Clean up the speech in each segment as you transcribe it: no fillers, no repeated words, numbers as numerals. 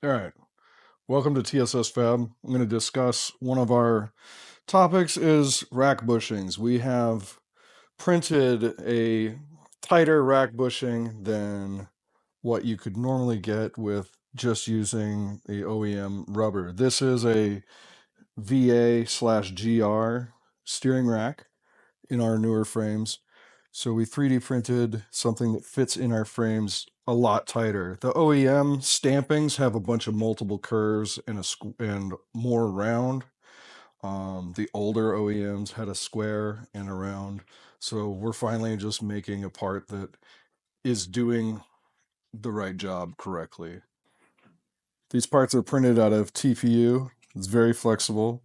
All right. Welcome to TSSFAB. I'm going to discuss one of our topics is rack bushings. We have printed a tighter rack bushing than what you could normally get with just using the OEM rubber. This is a VA/GR steering rack in our newer frames. So we 3D printed something that fits in our frames a lot tighter. The OEM stampings have a bunch of multiple curves and more round. The older OEMs had a square and a round. So we're finally just making a part that is doing the right job correctly. These parts are printed out of TPU. It's very flexible.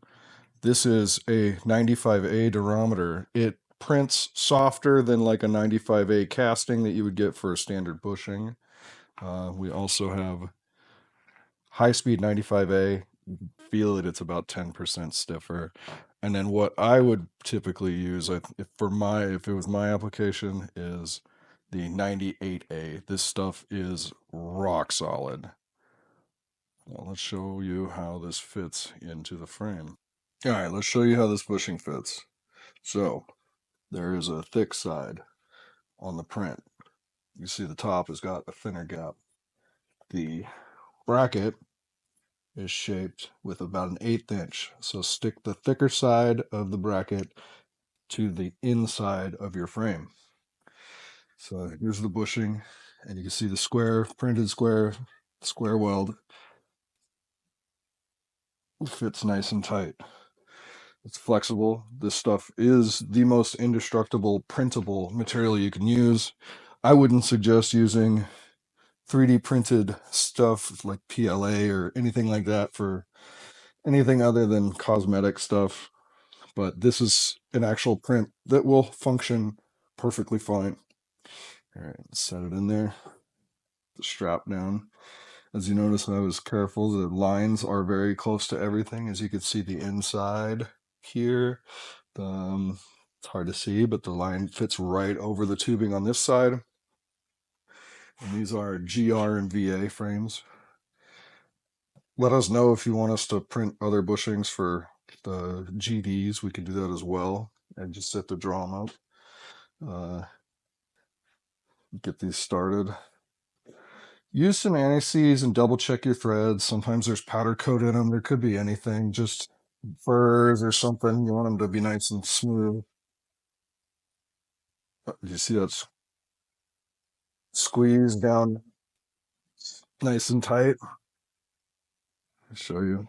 This is a 95A durometer. It prints softer than like a 95A casting that you would get for a standard bushing. We also have high-speed 95A. Feel it, it's about 10% stiffer. And then what I would typically use, if it was my application, is the 98A. This stuff is rock solid. Well, let's show you how this fits into the frame. All right, let's show you how this bushing fits. So there is a thick side on the print. You see the top has got a thinner gap. The bracket is shaped with about an 1/8 inch. So stick the thicker side of the bracket to the inside of your frame. So here's the bushing, and you can see the square, printed square weld. Fits nice and tight. It's flexible. This stuff is the most indestructible printable material you can use. I wouldn't suggest using 3D printed stuff like PLA or anything like that for anything other than cosmetic stuff. But this is an actual print that will function perfectly fine. All right, set it in there. The strap down. As you notice, I was careful. The lines are very close to everything. As you can see, the inside here. It's hard to see, but the line fits right over the tubing on this side. And these are GR and VA frames. Let us know if you want us to print other bushings for the GDs. We can do that as well. And just have to draw them out. Get these started. Use some anti-seize and double check your threads. Sometimes there's powder coat in them. There could be anything, just furs or something. You want them to be nice and smooth. You see that's squeezed down nice and tight. I'll show you.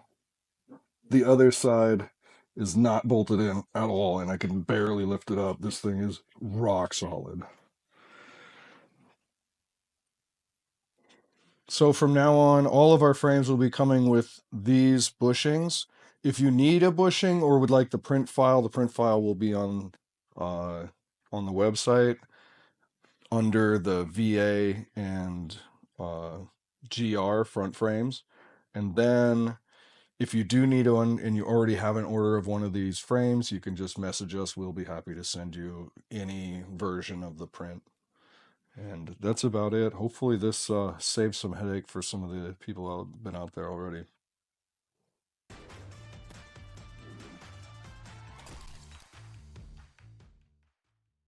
The other side is not bolted in at all, and I can barely lift it up. This thing is rock solid. So from now on, all of our frames will be coming with these bushings. If you need a bushing or would like the print file will be on the website under the VA and GR front frames. And then if you do need one and you already have an order of one of these frames, you can just message us. We'll be happy to send you any version of the print. And that's about it. Hopefully this saves some headache for some of the people that have been out there already.